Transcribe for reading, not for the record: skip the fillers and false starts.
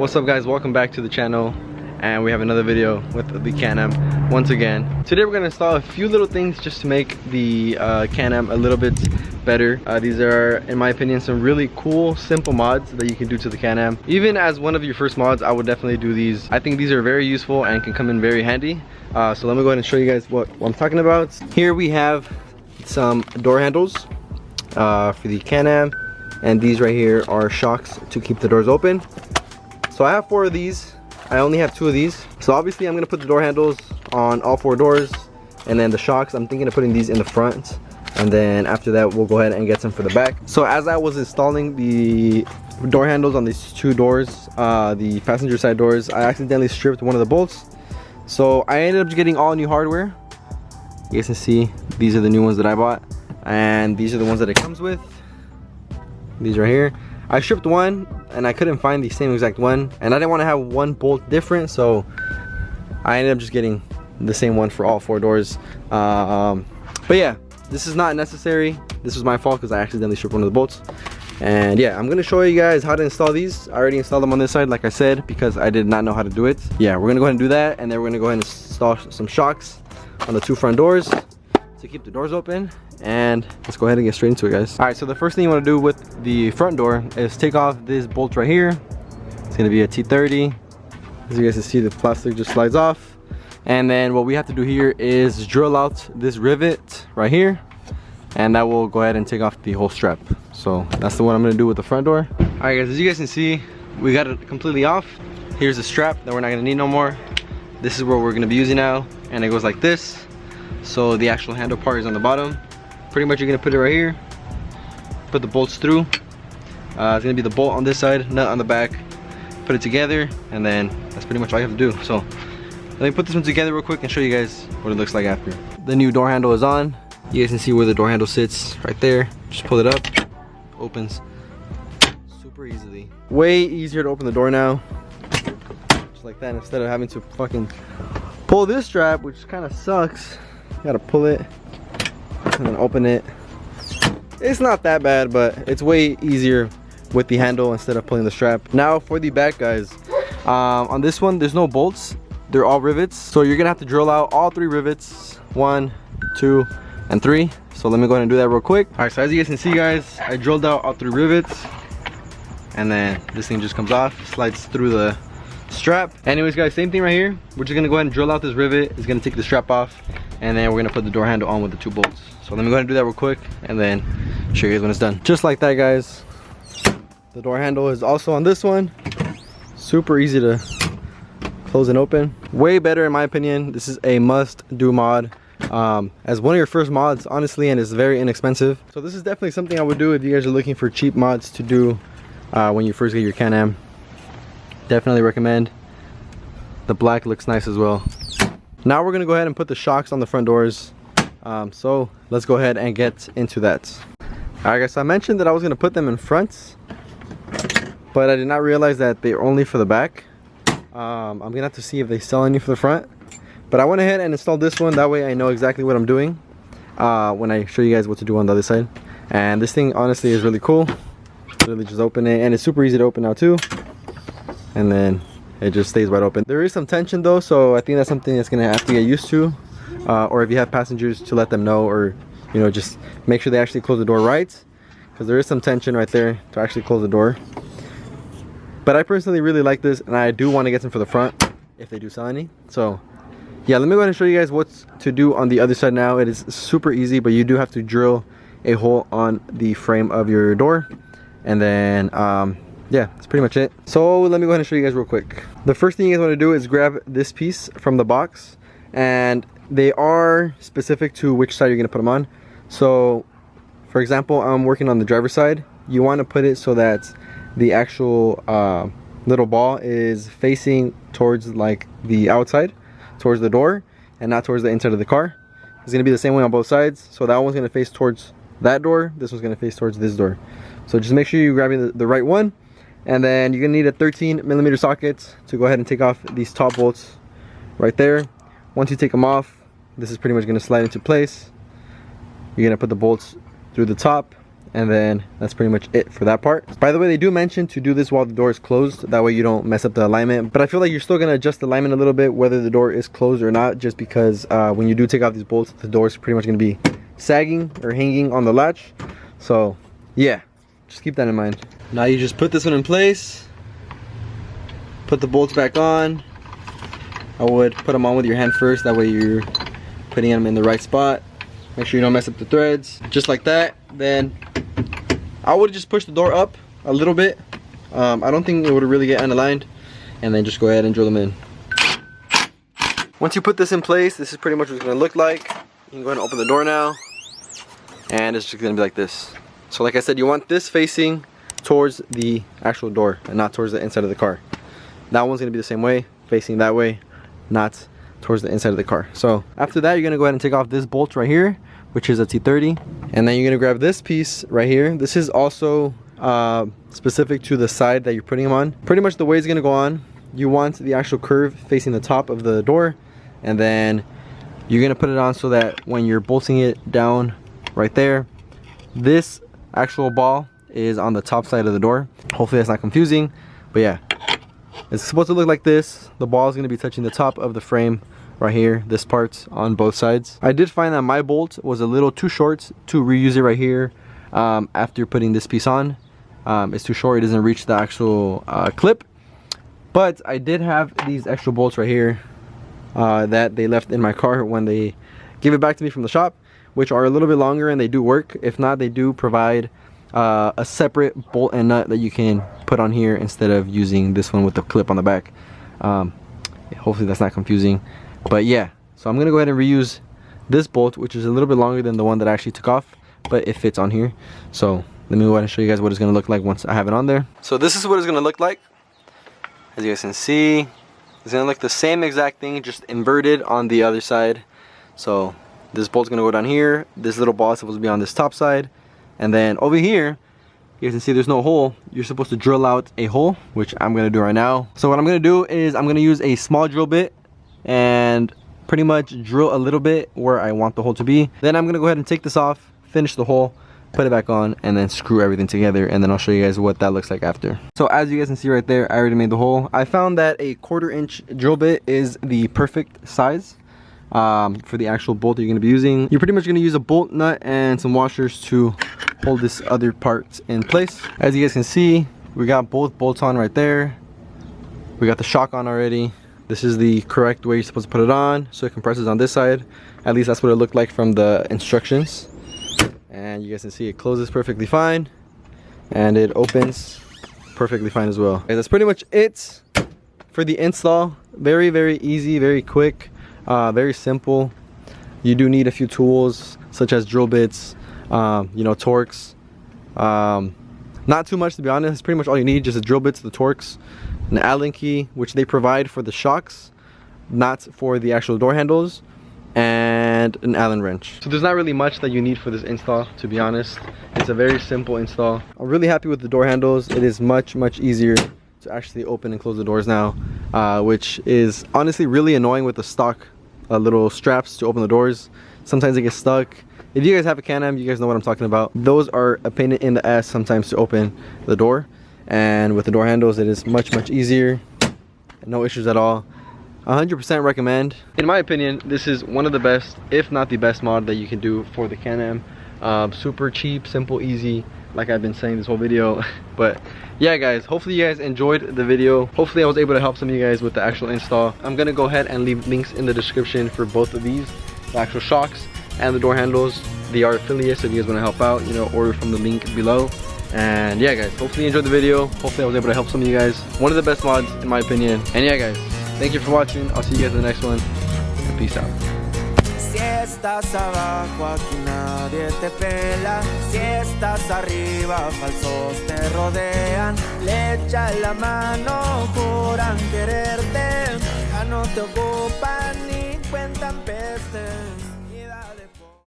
What's up guys, welcome back to the channel, and we have another video with the Can-Am once again. Today we're going to install a few little things just to make the Can-Am a little bit better. These are, in my opinion, some really cool simple mods that you can do to the Can-Am. Even as one of your first mods, I would definitely do these. I think these are very useful and can come in very handy. So let me go ahead and show you guys what I'm talking about. Here we have some door handles for the Can-Am, and these right here are shocks to keep the doors open. So I have 4 of these. I only have 2 of these. So obviously I'm gonna put the door handles on all 4 doors, and then the shocks, I'm thinking of putting these in the front, and then after that we'll go ahead and get some for the back. So as I was installing the door handles on these 2 doors, the passenger side doors, I accidentally stripped one of the bolts. So I ended up getting all new hardware. You guys can see these are the new ones that I bought, and these are the ones that it comes with. These right here. I stripped one and I couldn't find the same exact one, and I didn't want to have one bolt different, so I ended up just getting the same one for all 4 doors. But yeah, this is not necessary. This was my fault because I accidentally stripped one of the bolts. And yeah, I'm gonna show you guys how to install these. I already installed them on this side, like I said, because I did not know how to do it. Yeah, we're gonna go ahead and do that, and then we're gonna go ahead and install some shocks on the 2 front doors to keep the doors open, and let's go ahead and get straight into it, guys. All right, so the first thing you want to do with the front door is take off this bolt right here. It's going to be a T30. As you guys can see, the plastic just slides off, and then what we have to do here is drill out this rivet right here, and that will go ahead and take off the whole strap. So that's the one I'm going to do with the front door. All right guys, as you guys can see, we got it completely off. Here's the strap that we're not going to need no more. This is what we're going to be using now, and it goes like this. So the actual handle part is on the bottom. Pretty much you're gonna put it right here, put the bolts through. It's gonna be the bolt on this side, nut on the back, put it together, and then that's pretty much all you have to do. So let me put this one together real quick and show you guys what it looks like after. The new door handle is on. You guys can see where the door handle sits right there. Just pull it up, opens super easily. Way easier to open the door now, just like that, instead of having to fucking pull this strap, which kind of sucks. You gotta pull it and then open it. It's not that bad, but it's way easier with the handle instead of pulling the strap. Now for the back, guys, on this one there's no bolts, they're all rivets, so you're gonna have to drill out all 3 rivets, 1, 2, and 3. So let me go ahead and do that real quick. All right, so as you guys can see, guys, I drilled out all 3 rivets, and then this thing just comes off, slides through the strap. Anyways guys, same thing right here. We're just gonna go ahead and drill out this rivet. It's gonna take the strap off, and then we're gonna put the door handle on with the 2 bolts. So let me go ahead and do that real quick, and then show you guys when it's done. Just like that, guys. The door handle is also on this one. Super easy to close and open. Way better in my opinion. This is a must-do mod. As one of your first mods, honestly, and it's very inexpensive. So this is definitely something I would do if you guys are looking for cheap mods to do when you first get your Can-Am. Definitely recommend. The black looks nice as well. Now we're gonna go ahead and put the shocks on the front doors. So let's go ahead and get into that. Alright guys, so I mentioned that I was gonna put them in front, but I did not realize that they're only for the back. I'm gonna have to see if they sell any for the front, but I went ahead and installed this one. That way I know exactly what I'm doing when I show you guys what to do on the other side. And this thing honestly is really cool. Really just open it, and it's super easy to open now too. And then it just stays wide open. There is some tension though, so I think that's something that's gonna have to get used to, or if you have passengers, to let them know, or you know, just make sure they actually close the door right, because there is some tension right there to actually close the door. But I personally really like this, and I do want to get some for the front if they do sell any. So yeah, let me go ahead and show you guys what to do on the other side now. It is super easy, but you do have to drill a hole on the frame of your door, and then yeah, that's pretty much it. So let me go ahead and show you guys real quick. The first thing you guys want to do is grab this piece from the box, and they are specific to which side you're going to put them on. So for example, I'm working on the driver's side. You want to put it so that the actual little ball is facing towards like the outside, towards the door, and not towards the inside of the car. It's going to be the same way on both sides. So that one's going to face towards that door, this one's going to face towards this door. So just make sure you're grabbing the right one. And then you're gonna need a 13mm socket to go ahead and take off these top bolts right there. Once you take them off, this is pretty much gonna slide into place. You're gonna put the bolts through the top, and then that's pretty much it for that part. By the way, they do mention to do this while the door is closed, that way you don't mess up the alignment, but I feel like you're still gonna adjust the alignment a little bit whether the door is closed or not, just because when you do take off these bolts, the door is pretty much gonna be sagging or hanging on the latch. So yeah, just keep that in mind. Now you just put this one in place, put the bolts back on. I would put them on with your hand first, that way you're putting them in the right spot. Make sure you don't mess up the threads, just like that. Then I would just push the door up a little bit. I don't think it would really get unaligned, and then just go ahead and drill them in. Once you put this in place, this is pretty much what it's going to look like. You can go ahead and open the door now, and it's just going to be like this. So like I said, you want this facing towards the actual door and not towards the inside of the car. That one's going to be the same way, facing that way, not towards the inside of the car. So after that, you're going to go ahead and take off this bolt right here, which is a T30, and then you're going to grab this piece right here. This is also specific to the side that you're putting them on. Pretty much the way it's going to go on, you want the actual curve facing the top of the door, and then you're going to put it on so that when you're bolting it down right there, this actual ball is on the top side of the door. Hopefully that's not confusing, but yeah, it's supposed to look like this. The ball is going to be touching the top of the frame right here, this part on both sides. I did find that my bolt was a little too short to reuse it right here after putting this piece on. It's too short, it doesn't reach the actual clip. But I did have these extra bolts right here that they left in my car when they gave it back to me from the shop, which are a little bit longer and they do work. If not, they do provide a separate bolt and nut that you can put on here instead of using this one with the clip on the back. Hopefully that's not confusing. But yeah, so I'm gonna go ahead and reuse this bolt, which is a little bit longer than the one that I actually took off, but it fits on here. So let me go ahead and show you guys what it's gonna look like once I have it on there. So this is what it's gonna look like. As you guys can see, it's gonna look the same exact thing, just inverted on the other side. So this bolt's gonna go down here, this little ball is supposed to be on this top side, and then over here you guys can see there's no hole. You're supposed to drill out a hole, which I'm gonna do right now. So what I'm gonna do is I'm gonna use a small drill bit and pretty much drill a little bit where I want the hole to be. Then I'm gonna go ahead and take this off, finish the hole, put it back on, and then screw everything together, and then I'll show you guys what that looks like after. So as you guys can see right there, I already made the hole. I found that a 1/4 inch drill bit is the perfect size for the actual bolt that you're gonna be using. You're pretty much gonna use a bolt nut and some washers to hold this other part in place. As you guys can see, we got both bolts on right there. We got the shock on already. This is the correct way you're supposed to put it on, so it compresses on this side. At least that's what it looked like from the instructions. And you guys can see it closes perfectly fine, and it opens perfectly fine as well. Okay, that's pretty much it for the install. Very, very easy, very quick, very simple. You do need a few tools such as drill bits, you know, Torx. Not too much, to be honest. It's pretty much all you need, just the drill bits, the Torx, an Allen key, which they provide for the shocks, not for the actual door handles, and an Allen wrench. So there's not really much that you need for this install, to be honest. It's a very simple install. I'm really happy with the door handles. It is much easier to actually open and close the doors now, which is honestly really annoying with the stock little straps to open the doors. Sometimes they get stuck. If you guys have a Can-Am, you guys know what I'm talking about. Those are a pain in the ass sometimes to open the door, and with the door handles it is much easier. No issues at all. 100% recommend. In my opinion, this is one of the best, if not the best mod that you can do for the Can-Am. Super cheap, simple, easy, like I've been saying this whole video. But yeah guys, hopefully you guys enjoyed the video. Hopefully I was able to help some of you guys with the actual install. I'm gonna go ahead and leave links in the description for both of these, the actual shocks and the door handles. They are affiliates, so if you guys want to help out, you know, order from the link below. And yeah guys, hopefully you enjoyed the video. Hopefully I was able to help some of you guys. One of the best mods in my opinion. And yeah guys, thank you for watching. I'll see you guys in the next one, and peace out. Si estás abajo aquí nadie te pela, si estás arriba falsos te rodean, le echan la mano, juran quererte, ya no te ocupan ni cuentan peste.